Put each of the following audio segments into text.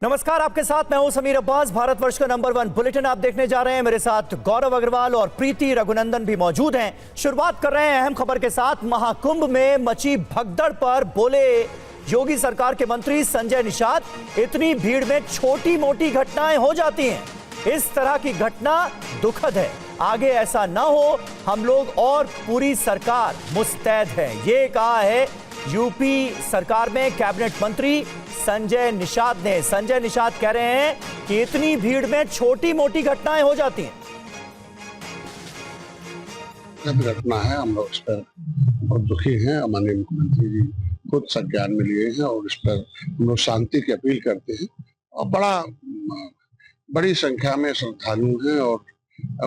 नमस्कार, आपके साथ मैं हूं समीर अब्बास। भारतवर्ष का नंबर 1 बुलेटिन आप देखने जा रहे हैं। मेरे साथ गौरव अग्रवाल और प्रीति रघुनंदन भी मौजूद हैं। शुरुआत कर रहे हैं अहम खबर के साथ। महाकुंभ में मची भगदड़ पर बोले योगी सरकार के मंत्री संजय निषाद, इतनी भीड़ में छोटी मोटी घटनाएं हो जाती हैं। इस तरह की घटना दुखद है, आगे ऐसा ना हो, हम लोग और पूरी सरकार मुस्तैद है। ये कहा है यूपी सरकार में कैबिनेट मंत्री संजय निषाद ने। संजय निषाद कह रहे हैं कि इतनी भीड़ में छोटी मोटी घटनाएं हो जाती हैं। घटना है, हम लोग इस पर बहुत दुखी हैं। माननीय मुख्यमंत्री जी खुद संज्ञान में लिए हैं और इस पर हम लोग शांति की अपील करते हैं। और बड़ी संख्या में श्रद्धालु हैं और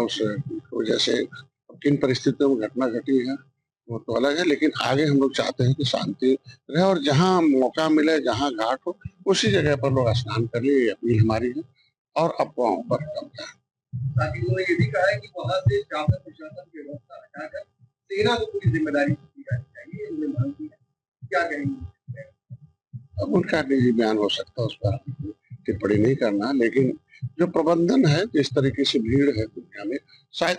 उस वजह से किन परिस्थितियों में घटना घटी है वो तो अलग है, लेकिन आगे हम लोग चाहते हैं कि शांति रहे और जहां मौका मिले, जहां घाट हो, उसी जगह पर लोग स्नान कर ले। ये अपील हमारी है और अफवाहों पर कम जाए। साथ ही उन्होंने ये भी कहा है कि वहां से शासन प्रशासन की व्यवस्था हटाकर सेना को पूरी जिम्मेदारी दी जानी चाहिए। उन्होंने मांग की है, क्या कहेंगे? अब उनका निजी बयान हो सकता है, उस पर टिप्पणी नहीं करना, लेकिन जो प्रबंधन है, जिस तरीके से भीड़ है दुनिया में, शायद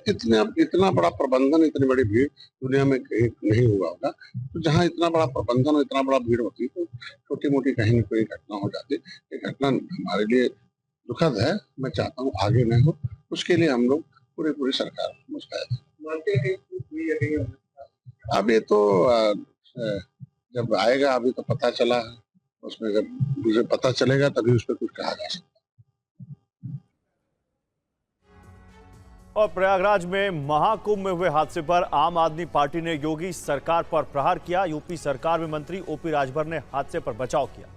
इतना बड़ा प्रबंधन, इतनी बड़ी भीड़ दुनिया में कहीं नहीं हुआ होगा। तो जहाँ इतना बड़ा प्रबंधन और इतना बड़ा भीड़ होती तो छोटी मोटी कहीं न कहीं घटना हो जाती। ये घटना हमारे लिए दुखद है। मैं चाहता हूँ आगे न हो, उसके लिए हम लोग पूरी सरकार मुस्तैद है। अब ये तो जब आएगा, अभी तो पता चला है, उसमें जब मुझे पता चलेगा तभी उस पर कुछ कहा जा सकता है। और प्रयागराज में महाकुंभ में हुए हादसे पर आम आदमी पार्टी ने योगी सरकार पर प्रहार किया। यूपी सरकार में मंत्री ओपी राजभर ने हादसे पर बचाव किया।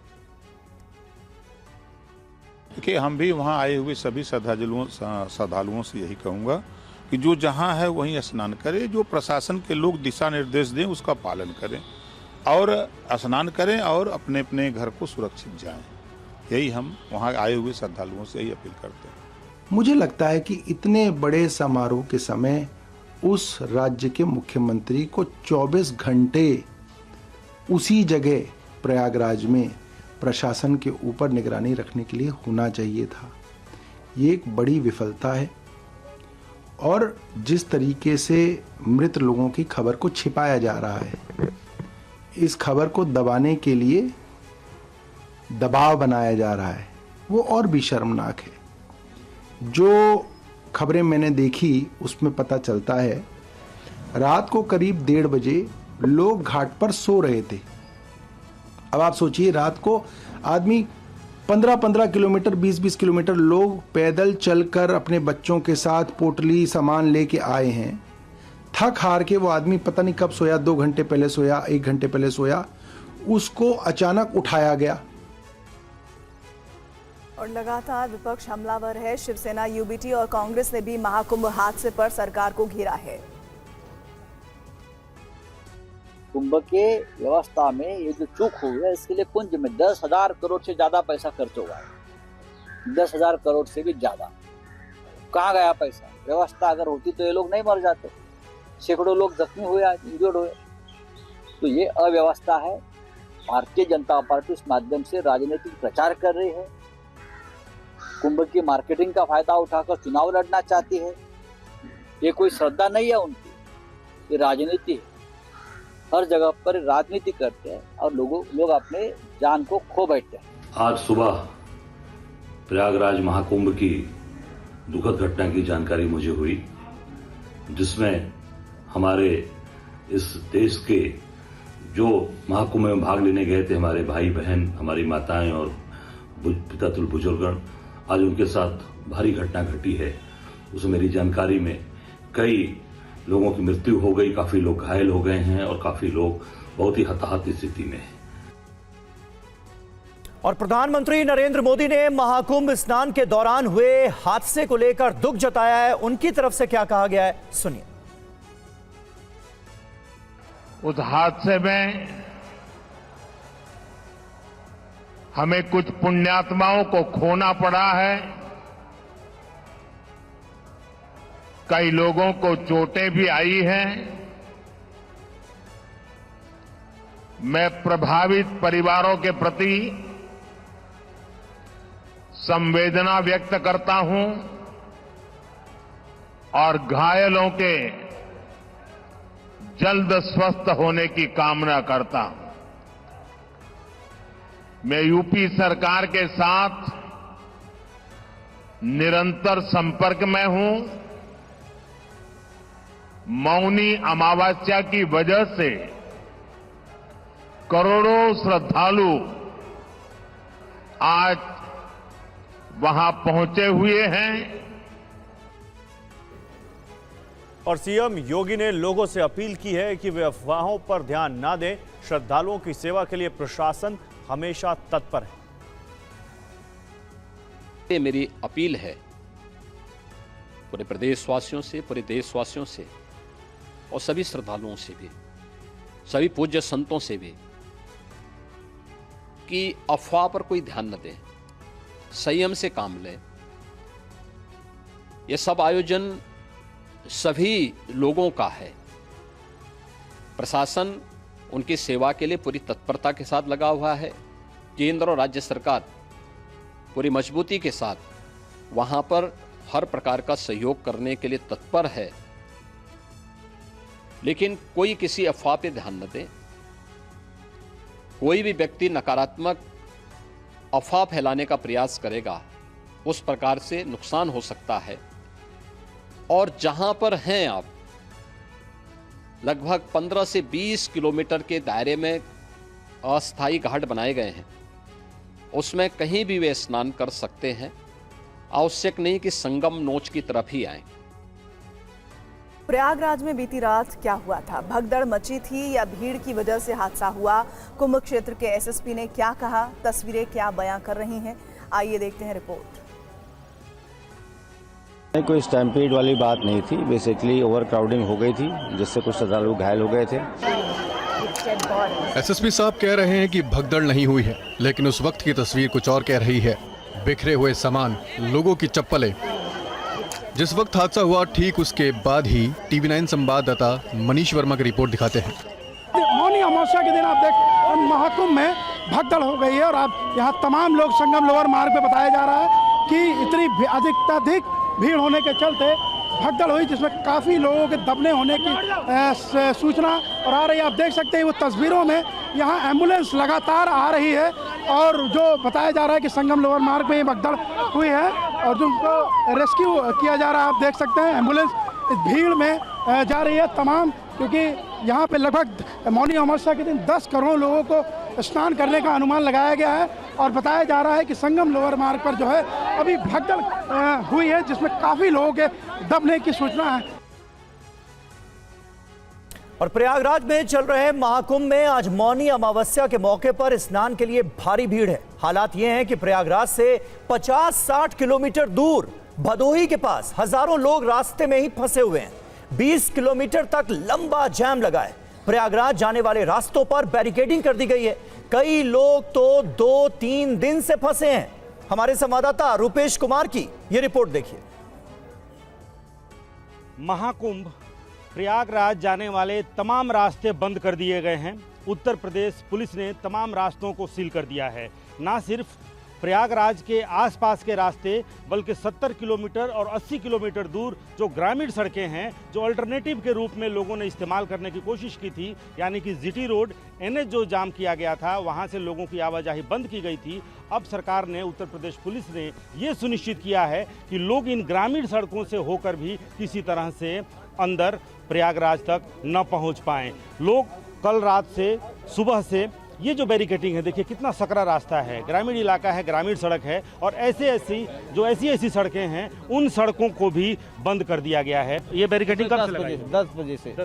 देखिए, हम भी वहां आए हुए सभी श्रद्धालुओं से यही कहूंगा कि जो जहां है वहीं स्नान करें, जो प्रशासन के लोग दिशा निर्देश दें उसका पालन करें और स्नान करें और अपने अपने घर को सुरक्षित जाएं। यही हम वहां आए हुए श्रद्धालुओं से यही अपील करते हैं। मुझे लगता है कि इतने बड़े समारोह के समय उस राज्य के मुख्यमंत्री को 24 घंटे उसी जगह प्रयागराज में प्रशासन के ऊपर निगरानी रखने के लिए होना चाहिए था। ये एक बड़ी विफलता है और जिस तरीके से मृत लोगों की खबर को छिपाया जा रहा है, इस खबर को दबाने के लिए दबाव बनाया जा रहा है, वो और भी शर्मनाक है। जो खबरें मैंने देखी उसमें पता चलता है रात को करीब 1:30 बजे लोग घाट पर सो रहे थे। अब आप सोचिए, रात को आदमी 15-15 किलोमीटर, 20-20 किलोमीटर लोग पैदल चलकर अपने बच्चों के साथ पोटली सामान लेके आए हैं। थक हार के वो आदमी पता नहीं कब सोया, 2 घंटे पहले सोया, 1 घंटे पहले सोया, उसको अचानक उठाया गया। और लगातार विपक्ष हमलावर है। शिवसेना, यूबीटी और कांग्रेस ने भी महाकुंभ हादसे पर सरकार को घेरा है। कुंभ के व्यवस्था में ये जो चूक हुई है, इसके लिए कुंज में 10,000 करोड़ से ज्यादा पैसा खर्च हुआ है। 10,000 करोड़ से भी ज्यादा। कहाँ गया पैसा? व्यवस्था अगर होती तो ये लोग नहीं मर जाते। सैकड़ों लोग जख्मी हुए, इंजर्ड हुए। तो ये अव्यवस्था है। भारतीय जनता पार्टी इस माध्यम से राजनीतिक प्रचार कर रही है। कुंभ की मार्केटिंग का फायदा उठाकर चुनाव लड़ना चाहती है। ये कोई श्रद्धा नहीं है उनकी, ये राजनीति है। हर जगह पर राजनीति करते हैं और लोग अपने जान को खो बैठते हैं। आज सुबह प्रयागराज महाकुंभ की दुखद घटना की जानकारी मुझे हुई, जिसमें हमारे इस देश के जो महाकुंभ में भाग लेने गए थे, हमारे भाई बहन, हमारी माताएं और पितृ बुजुर्गगण, आज उनके साथ भारी घटना घटी है। उसमें मेरी जानकारी में कई लोगों की मृत्यु हो गई, काफी लोग घायल हो गए हैं और काफी लोग बहुत ही हताहत स्थिति में हैं। और प्रधानमंत्री नरेंद्र मोदी ने महाकुंभ स्नान के दौरान हुए हादसे को लेकर दुख जताया है। उनकी तरफ से क्या कहा गया है, सुनिए। उस हादसे में हमें कुछ पुण्यात्माओं को खोना पड़ा है। कई लोगों को चोटें भी आई हैं। मैं प्रभावित परिवारों के प्रति संवेदना व्यक्त करता हूं और घायलों के जल्द स्वस्थ होने की कामना करता हूं। मैं यूपी सरकार के साथ निरंतर संपर्क में हूं। मौनी अमावस्या की वजह से करोड़ों श्रद्धालु आज वहां पहुंचे हुए हैं। और सीएम योगी ने लोगों से अपील की है कि वे अफवाहों पर ध्यान ना दें। श्रद्धालुओं की सेवा के लिए प्रशासन हमेशा तत्पर है। ये मेरी अपील है पूरे प्रदेशवासियों से, पूरे देशवासियों से और सभी श्रद्धालुओं से भी, सभी पूज्य संतों से भी कि अफवाह पर कोई ध्यान न दें, संयम से काम लें। ये सब आयोजन सभी लोगों का है। प्रशासन उनकी सेवा के लिए पूरी तत्परता के साथ लगा हुआ है। केंद्र और राज्य सरकार पूरी मजबूती के साथ वहां पर हर प्रकार का सहयोग करने के लिए तत्पर है। लेकिन कोई किसी अफवाह पे ध्यान न दे। कोई भी व्यक्ति नकारात्मक अफवाह फैलाने का प्रयास करेगा, उस प्रकार से नुकसान हो सकता है। और जहां पर हैं आप, लगभग 15 से 20 किलोमीटर के दायरे में अस्थायी घाट बनाए गए हैं। उसमें कहीं भी वे स्नान कर सकते हैं। आवश्यक नहीं कि संगम नोच की तरफ ही आए। प्रयागराज में बीती रात क्या हुआ था? भगदड़ मची थी या भीड़ की वजह से हादसा हुआ? कुंभ क्षेत्र के एसएसपी ने क्या कहा? तस्वीरें क्या बयां कर रही हैं? आइए देखते हैं रिपोर्ट। कोई स्टैम्पीड वाली बात नहीं थी। बेसिकली ओवर क्राउडिंग हो गई थी, जिससे कुछ श्रद्धालु घायल हो गए थे। एसएसपी साहब कह रहे हैं कि भगदड़ नहीं हुई है, लेकिन उस वक्त की तस्वीर कुछ और कह रही है। बिखरे हुए सामान, लोगों की चप्पलें। जिस वक्त हादसा हुआ ठीक उसके बाद ही टीवी9 संवाददाता मनीष वर्मा की रिपोर्ट दिखाते हैं। मौनी अमावस्या के दिन आप देख महाकुंभ में भगदड़ हो गई है और आप यहाँ तमाम लोग संगम लोअर मार्ग पे बताया जा रहा है कि इतनी अधिक भीड़ होने के चलते भगदड़ हुई, जिसमें काफ़ी लोगों के दबने होने की सूचना और आ रही है। आप देख सकते हैं वो तस्वीरों में यहाँ एम्बुलेंस लगातार आ रही है और जो बताया जा रहा है कि संगम लोअर मार्ग में भगदड़ हुई है और जिनको रेस्क्यू किया जा रहा है। आप देख सकते हैं एम्बुलेंस इस भीड़ में जा रही है तमाम, क्योंकि यहाँ पे लगभग मौनी अमावस्या के दिन 10 करोड़ लोगों को स्नान करने का अनुमान लगाया गया है और बताया जा रहा है कि संगम लोअर मार्ग पर जो है अभी भगदड़ हुई है, जिसमें काफ़ी लोगों के दबने की सूचना है। और प्रयागराज में चल रहे महाकुंभ में आज मौनी अमावस्या के मौके पर स्नान के लिए भारी भीड़ है। हालात ये हैं कि प्रयागराज से 50-60 किलोमीटर दूर भदोही के पास हजारों लोग रास्ते में ही फंसे हुए हैं। 20 किलोमीटर तक लंबा जाम लगा है। प्रयागराज जाने वाले रास्तों पर बैरिकेडिंग कर दी गई है। कई लोग तो 2-3 दिन से फंसे हैं। हमारे संवाददाता रुपेश कुमार की यह रिपोर्ट देखिए। महाकुंभ प्रयागराज जाने वाले तमाम रास्ते बंद कर दिए गए हैं। उत्तर प्रदेश पुलिस ने तमाम रास्तों को सील कर दिया है। ना सिर्फ प्रयागराज के आसपास के रास्ते, बल्कि 70 किलोमीटर और 80 किलोमीटर दूर जो ग्रामीण सड़कें हैं, जो अल्टरनेटिव के रूप में लोगों ने इस्तेमाल करने की कोशिश की थी, यानी कि जीटी रोड, एनएच जो जाम किया गया था, वहां से लोगों की आवाजाही बंद की गई थी। अब सरकार ने, उत्तर प्रदेश पुलिस ने ये सुनिश्चित किया है कि लोग इन ग्रामीण सड़कों से होकर भी किसी तरह से अंदर प्रयागराज तक न पहुंच पाएं। लोग कल रात से, सुबह से ये जो बैरिकेडिंग है, देखिए कितना सकरा रास्ता है, ग्रामीण इलाका है, ग्रामीण सड़क है और ऐसी सड़कें हैं, उन सड़कों को भी बंद कर दिया गया है। ये बैरिकेडिंग कब से लगाई? 10 बजे से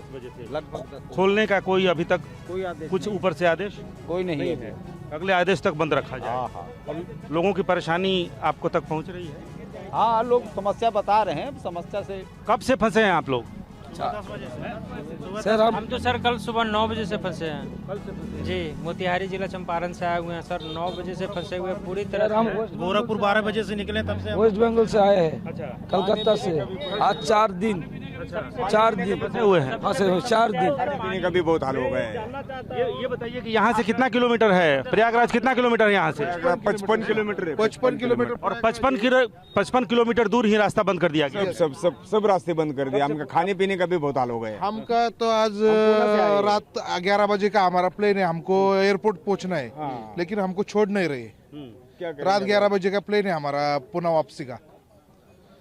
लगभग खोलने का कोई अभी तक कोई आदेश, कुछ ऊपर से आदेश कोई नहीं है। अगले आदेश तक बंद रखा जाए। लोगों की परेशानी आपको तक पहुंच रही है? हाँ, लोग समस्या बता रहे हैं। समस्या से कब से फंसे हैं आप लोग? सर हम तो सर कल सुबह 9 बजे से फंसे हैं। कल से फंसे जी, मोतिहारी जिला चंपारण से आए हुए हैं सर। 9 बजे से फंसे हुए पूरी तरह। हम गोरखपुर 12 बजे से निकले, तब से वेस्ट बंगाल से आए हैं। अच्छा, कलकत्ता से। आज 4 दिन 4 दिन फंसे हुए हैं। फंसे हुए 4 दिन। पीने का भी बहुत हाल हो गए हैं। ये बताइए कि यहाँ से कितना किलोमीटर है, प्रयागराज कितना किलोमीटर है यहाँ से? 55 किलोमीटर है। 55 किलोमीटर। और 55 किलोमीटर दूर ही रास्ता बंद कर दिया गया। सब रास्ते बंद कर दिए। हमका खाने पीने का भी बहुत हाल हो गए। हमका तो आज रात 11 बजे का हमारा प्लेन है, हमको एयरपोर्ट पहुंचना है, लेकिन हमको छोड़ नहीं रही। रात 11 बजे का प्लेन है हमारा पुनः वापसी का।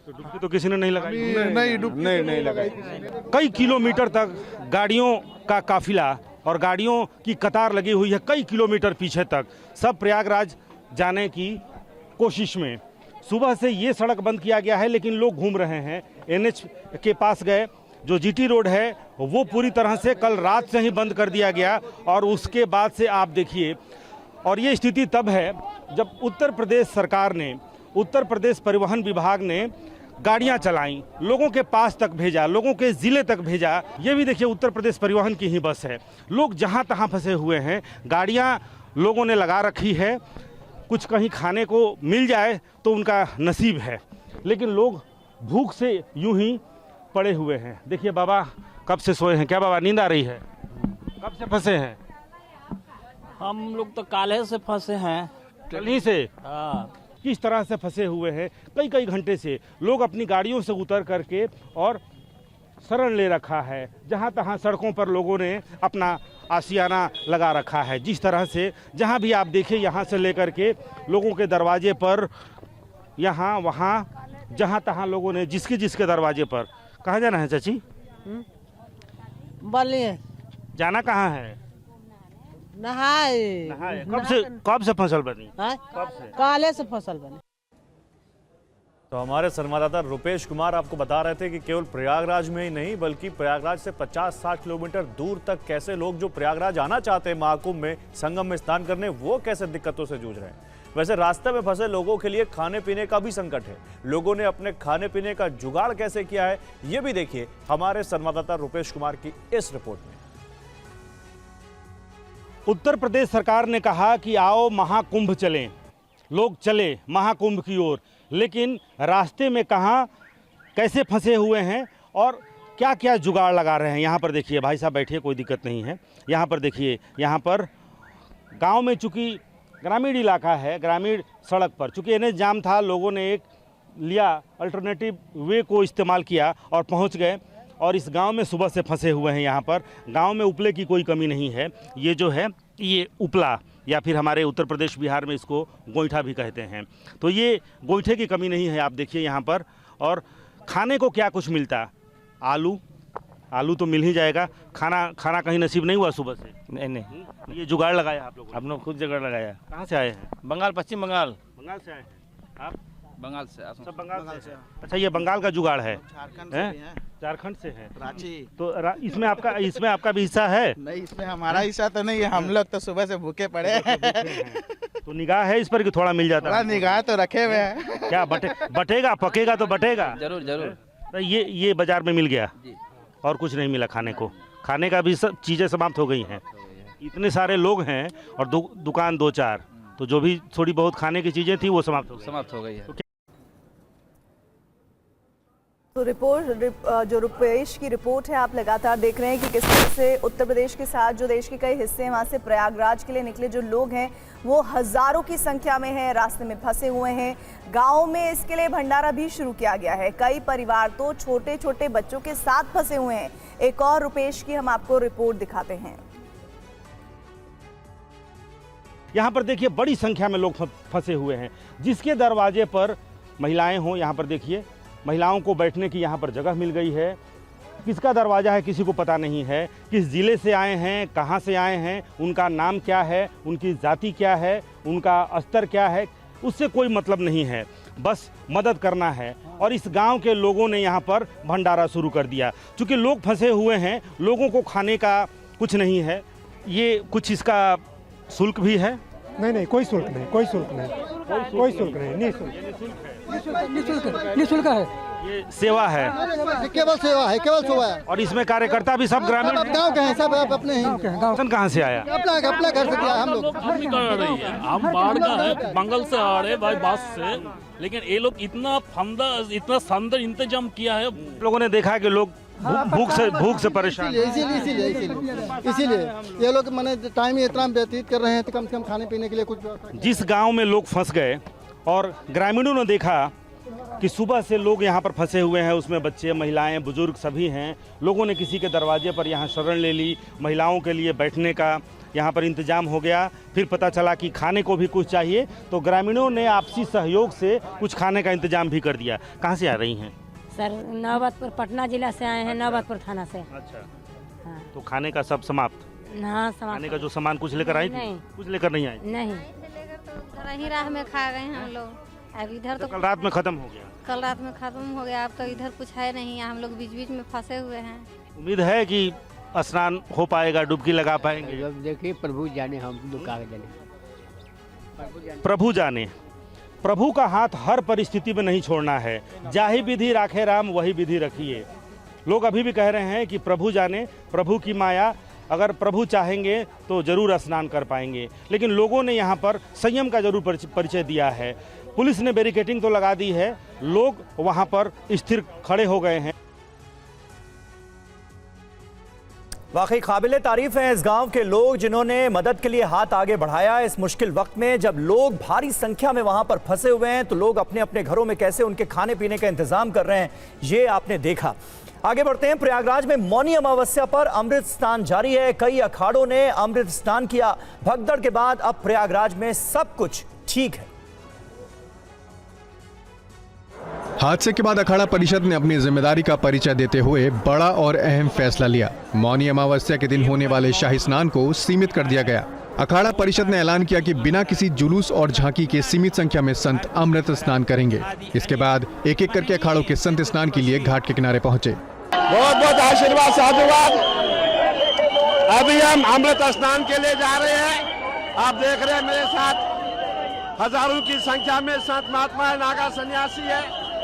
तो डुबकी तो किसी ने नहीं लगाई? नहीं लगाई। कई किलोमीटर तक गाड़ियों का काफिला और गाड़ियों की कतार लगी हुई है, कई किलोमीटर पीछे तक, सब प्रयागराज जाने की कोशिश में। सुबह से ये सड़क बंद किया गया है, लेकिन लोग घूम रहे हैं। NH के पास गए, जो GT रोड है वो पूरी तरह से कल रात से ही बंद कर दिया गया। और उसके बाद से आप देखिए, और ये स्थिति तब है जब उत्तर प्रदेश सरकार ने, उत्तर प्रदेश परिवहन विभाग ने गाड़ियां चलाई, लोगों के पास तक भेजा, लोगों के ज़िले तक भेजा। ये भी देखिए उत्तर प्रदेश परिवहन की ही बस है। लोग जहां तहां फंसे हुए हैं, गाड़ियां लोगों ने लगा रखी है। कुछ कहीं खाने को मिल जाए तो उनका नसीब है, लेकिन लोग भूख से यूं ही पड़े हुए हैं। देखिए बाबा कब से सोए हैं। क्या बाबा नींद आ रही है? कब से फंसे हैं? हम लोग तो काले से फंसे हैं। कल ही से? किस तरह से फंसे हुए हैं? कई घंटे से लोग अपनी गाड़ियों से उतर करके और शरण ले रखा है। जहां तहां सड़कों पर लोगों ने अपना आशियाना लगा रखा है। जिस तरह से जहां भी आप देखिए, यहां से लेकर के लोगों के दरवाजे पर, यहाँ वहाँ, जहां तहां लोगों ने जिसके दरवाजे पर। कहाँ जाना है चाची? बोलिए। जाना कहाँ है? नहाए। कब से फसल बनी? कब से? काले से फसल बनी। तो हमारे संवाददाता रुपेश कुमार आपको बता रहे थे कि केवल प्रयागराज में ही नहीं, बल्कि प्रयागराज से 50-60 किलोमीटर दूर तक कैसे लोग जो प्रयागराज आना चाहते हैं महाकुंभ में, संगम में स्नान करने, वो कैसे दिक्कतों से जूझ रहे हैं। वैसे रास्ते में फंसे लोगों के लिए खाने पीने का भी संकट है। लोगों ने अपने खाने पीने का जुगाड़ कैसे किया है, ये भी देखिए हमारे संवाददाता रुपेश कुमार की इस रिपोर्ट में। उत्तर प्रदेश सरकार ने कहा कि आओ महाकुंभ चलें, लोग चले महाकुंभ की ओर, लेकिन रास्ते में कहाँ कैसे फंसे हुए हैं और क्या क्या जुगाड़ लगा रहे हैं। यहाँ पर देखिए, भाई साहब बैठिए, कोई दिक्कत नहीं है। यहाँ पर देखिए, यहाँ पर गांव में चूँकि ग्रामीण इलाका है, ग्रामीण सड़क पर चूँकि NH जाम था, लोगों ने एक लिया अल्टरनेटिव वे को इस्तेमाल किया और पहुँच गए। और इस गांव में सुबह से फंसे हुए हैं। यहाँ पर गांव में उपले की कोई कमी नहीं है। ये जो है, ये उपला, या फिर हमारे उत्तर प्रदेश बिहार में इसको गोईठा भी कहते हैं। तो ये गोईठे की कमी नहीं है। आप देखिए यहाँ पर, और खाने को क्या कुछ मिलता, आलू तो मिल ही जाएगा। खाना कहीं नसीब नहीं हुआ सुबह से? नहीं। ये जुगाड़ लगाया आप लोगों ने? हम लोग खुद जुगाड़ लगाया। कहाँ से आए हैं? बंगाल, पश्चिम बंगाल। बंगाल से आए हैं आप? बंगाल से। सब बंगाल से। अच्छा, ये बंगाल का जुगाड़ है? झारखंड से है। रांची। तो इसमें आपका भी हिस्सा है? नहीं, इसमें हमारा हिस्सा तो नहीं है। हम लोग तो सुबह से भूखे पड़े हैं। तो निगाह है इस पर कि थोड़ा मिल जाता है? निगाह तो रखे हुए हैं। क्या बटेगा, पकेगा तो बटेगा जरूर। ये बाजार में मिल गया और कुछ नहीं मिला खाने को? खाने का भी सब चीज़ें समाप्त हो गई हैं। इतने सारे लोग हैं और दुकान 2-4, तो जो भी थोड़ी बहुत खाने की चीज़ें थी वो समाप्त हो गई है। तो रिपोर्ट जो रुपेश की रिपोर्ट है, आप लगातार देख रहे हैं कि किस तरह से उत्तर प्रदेश के साथ जो देश के कई हिस्से हैं, वहाँ से प्रयागराज के लिए निकले जो लोग हैं वो हजारों की संख्या में हैं, रास्ते में फंसे हुए हैं। गांव में इसके लिए भंडारा भी शुरू किया गया है। कई परिवार तो छोटे छोटे बच्चों के साथ फंसे हुए हैं। एक और रुपेश की हम आपको रिपोर्ट दिखाते हैं। यहाँ पर देखिए, बड़ी संख्या में लोग फंसे हुए हैं। जिसके दरवाजे पर महिलाएं हों, यहाँ पर देखिए महिलाओं को बैठने की यहाँ पर जगह मिल गई है। किसका दरवाज़ा है किसी को पता नहीं है। किस ज़िले से आए हैं, कहाँ से आए हैं, उनका नाम क्या है, उनकी जाति क्या है, उनका स्तर क्या है, उससे कोई मतलब नहीं है। बस मदद करना है। और इस गांव के लोगों ने यहाँ पर भंडारा शुरू कर दिया। चूँकि लोग फंसे हुए हैं, लोगों को खाने का कुछ नहीं है। ये कुछ इसका शुल्क भी है? नहीं, कोई शुल्क नहीं, निःशुल्क है। ये सेवा है, केवल सेवा है। और इसमें कार्यकर्ता भी सब ग्रामीण गाँव के हैं, सब अपने हैं। कहाँ से आया? अपना घर से दिया हम लोग। हम बाढ़ का है, बंगाल से आ रहे भाई बस से, लेकिन ये लोग इतना शानदार इंतजाम किया है। लोगों ने देखा कि लोग भूख से परेशान। इसीलिए ये लोग मैंने टाइम इतना व्यतीत कर रहे हैं तो कम से कम खाने पीने के लिए कुछ व्यवस्था। जिस गांव में लोग फंस गए और ग्रामीणों ने देखा कि सुबह से लोग यहाँ पर फंसे हुए हैं, उसमें बच्चे, महिलाएं, बुजुर्ग सभी हैं। लोगों ने किसी के दरवाजे पर यहाँ शरण ले ली, महिलाओं के लिए बैठने का यहाँ पर इंतजाम हो गया। फिर पता चला कि खाने को भी कुछ चाहिए, तो ग्रामीणों ने आपसी सहयोग से कुछ खाने का इंतजाम भी कर दिया। कहाँ से आ रही हैं? सर नौबतपुर पटना जिला से आए हैं, नौबतपुर थाना से। अच्छा हाँ। तो खाने का सब समाप्त? हाँ, समाप्त। खाने का जो सामान कुछ लेकर आई थी? कुछ लेकर नहीं आई? नहीं, ही राह में खा गए हम लोग। अब इधर तो कल रात में खत्म हो गया। कल रात में खत्म हो गया। अब तो इधर कुछ है नहीं, हम लोग बीच बीच में फंसे हुए हैं। उम्मीद है कि स्नान हो पाएगा, डुबकी लगा पाएंगे? देखिए प्रभु जाने, हम लोग का जाने। प्रभु जाने। प्रभु का हाथ हर परिस्थिति में नहीं छोड़ना है। जाहि विधि राखे राम वही विधि रखिए। लोग अभी भी कह रहे हैं कि प्रभु जाने, प्रभु की माया। अगर प्रभु चाहेंगे तो जरूर स्नान कर पाएंगे। लेकिन लोगों ने यहाँ पर संयम का जरूर परिचय दिया है। पुलिस ने बैरिकेडिंग तो लगा दी है, लोग वहाँ पर स्थिर खड़े हो गए हैं। वाकई काबिले तारीफ हैं इस गांव के लोग, जिन्होंने मदद के लिए हाथ आगे बढ़ाया इस मुश्किल वक्त में। जब लोग भारी संख्या में वहां पर फंसे हुए हैं तो लोग अपने अपने घरों में कैसे उनके खाने पीने का इंतजाम कर रहे हैं, ये आपने देखा। आगे बढ़ते हैं। प्रयागराज में मौनी अमावस्या पर अमृत स्नान जारी है। कई अखाड़ों ने अमृत स्नान किया। भगदड़ के बाद अब प्रयागराज में सब कुछ ठीक है। हादसे के बाद अखाड़ा परिषद ने अपनी जिम्मेदारी का परिचय देते हुए बड़ा और अहम फैसला लिया। मौनी अमावस्या के दिन होने वाले शाही स्नान को सीमित कर दिया गया। अखाड़ा परिषद ने ऐलान किया कि बिना किसी जुलूस और झांकी के सीमित संख्या में संत अमृत स्नान करेंगे। इसके बाद एक एक करके अखाड़ों के संत स्नान के लिए घाट के किनारे पहुंचे। बहुत बहुत आशीर्वाद, साधुवाद। अभी हम अमृत स्नान के लिए जा रहे हैं। आप देख रहे हैं मेरे साथ हजारों की संख्या में संत महात्मा है, नागा सन्यासी है,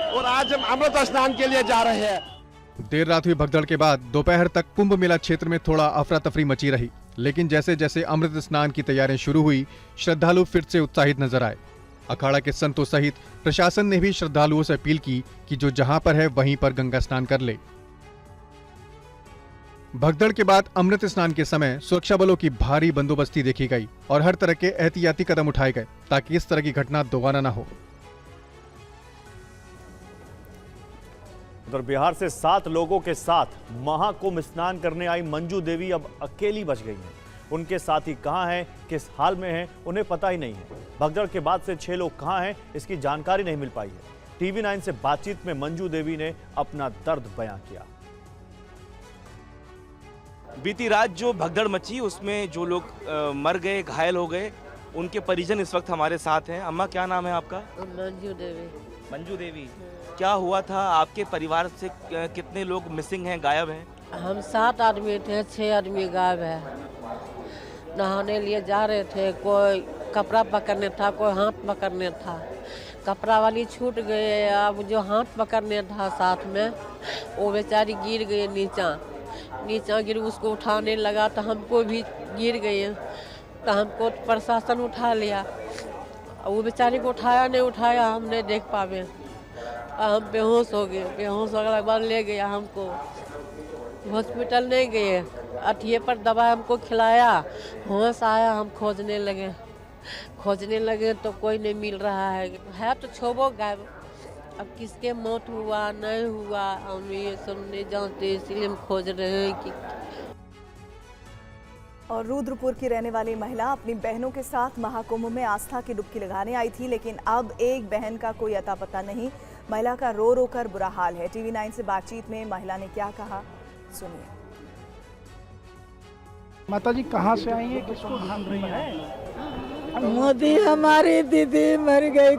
और आज हम अमृत स्नान के लिए जा रहे हैं। देर रात हुई भगदड़ के बाद दोपहर तक कुंभ मेला क्षेत्र में थोड़ा अफरा तफरी मची रही। लेकिन जैसे जैसे अमृत स्नान की तैयारियां शुरू हुई, श्रद्धालु फिर से उत्साहित नजर आए। अखाड़ा के संतों सहित प्रशासन ने भी श्रद्धालुओं से अपील की कि जो जहां पर है वहीं पर गंगा स्नान कर ले। भगदड़ के बाद अमृत स्नान के समय सुरक्षा बलों की भारी बंदोबस्ती देखी गई और हर तरह के एहतियाती कदम उठाए गए ताकि इस तरह की घटना दोबारा न हो। उधर बिहार से 7 लोगों के साथ महाकुंभ स्नान करने आई मंजू देवी अब अकेली बच गई हैं। उनके साथी कहां हैं, किस हाल में हैं, उन्हें पता ही नहीं है। भगदड़ के बाद से 6 लोग कहां हैं, इसकी जानकारी नहीं मिल पाई है। टीवी 9 से बातचीत में मंजू देवी ने अपना दर्द बयां किया। बीती रात जो भगदड़ मची उसमें जो लोग मर गए, घायल हो गए, उनके परिजन इस वक्त हमारे साथ हैं। अम्मा, क्या नाम है आपका? मंजू देवी। मंजू देवी, क्या हुआ था? आपके परिवार से कितने लोग मिसिंग हैं, गायब हैं? हम 7 आदमी थे, 6 आदमी गायब है। नहाने लिए जा रहे थे, कोई कपड़ा पकड़ने था, कोई हाथ पकड़ने था। कपड़ा वाली छूट गए, अब जो हाथ पकड़ने था साथ में वो बेचारी गिर गई नीचा गिर, उसको उठाने लगा तो हमको भी गिर गए, तो हमको प्रशासन उठा लिया। वो बेचारी को उठाया नहीं उठाया हम नहीं देख पावे, हम बेहोश हो गए। बेहोश होने के बाद ले गया हमको, हॉस्पिटल नहीं गए, अठिए पर दवा हमको खिलाया, होश आया। हम खोजने लगे तो कोई नहीं मिल रहा है तो छोबो गायब। अब किसके मौत हुआ नहीं हुआ हम ये सब नहीं जानते, इसलिए हम खोज रहे हैं कि। और रुद्रपुर की रहने वाली महिला अपनी बहनों के साथ महाकुंभ में आस्था की डुबकी लगाने आई थी, लेकिन अब एक बहन का कोई अता पता नहीं। महिला का रो रो कर बुरा हाल है। टीवी 9 से बातचीत में महिला ने क्या कहा, सुनिए। माता जी कहाँ से आई है, किसको ढूंढ रही है? मोदी हमारी दीदी मर गई,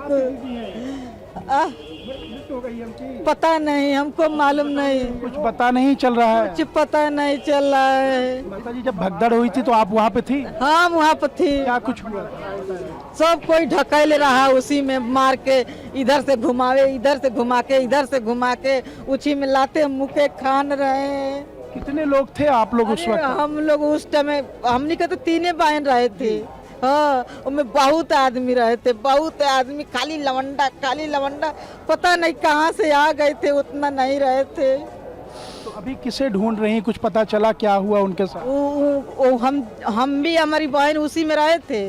पता नहीं, हमको मालूम नहीं, कुछ पता नहीं चल रहा है। कुछ पता नहीं चल रहा है। माता जी जब भगदड़ हुई थी तो आप वहाँ पे थी? हाँ वहाँ पे थी। क्या कुछ हुआ? सब कोई ढकेल रहा, उसी में मार के इधर से घुमावे, इधर से घुमा के, इधर से घुमा के, उसी में लाते मुके खान रहे। कितने लोग थे आप लोग उस वक्त? हम लोग उस टाइम हमने तो 3 बहन रहे थे। हाँ, उनमें बहुत आदमी रहे थे, बहुत आदमी, खाली लवंडा, पता नहीं कहाँ से आ गए थे, उतना नहीं रहे थे। तो अभी किसे ढूंढ रही हैं, कुछ पता चला क्या हुआ उनके साथ? हम भी हमारी बहन उसी में रहे थे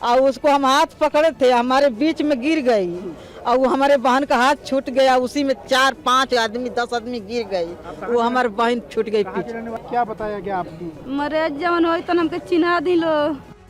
और उसको हम हाथ पकड़े थे, हमारे बीच में गिर गई और वो हमारे बहन का हाथ छूट गया। उसी में 4-5 आदमी 10 आदमी गिर गई, वो हमारी बहन छूट गई पीछे। क्या बताया गया आपको? मरे जवन हो तो हमके चिन्हा दिलो।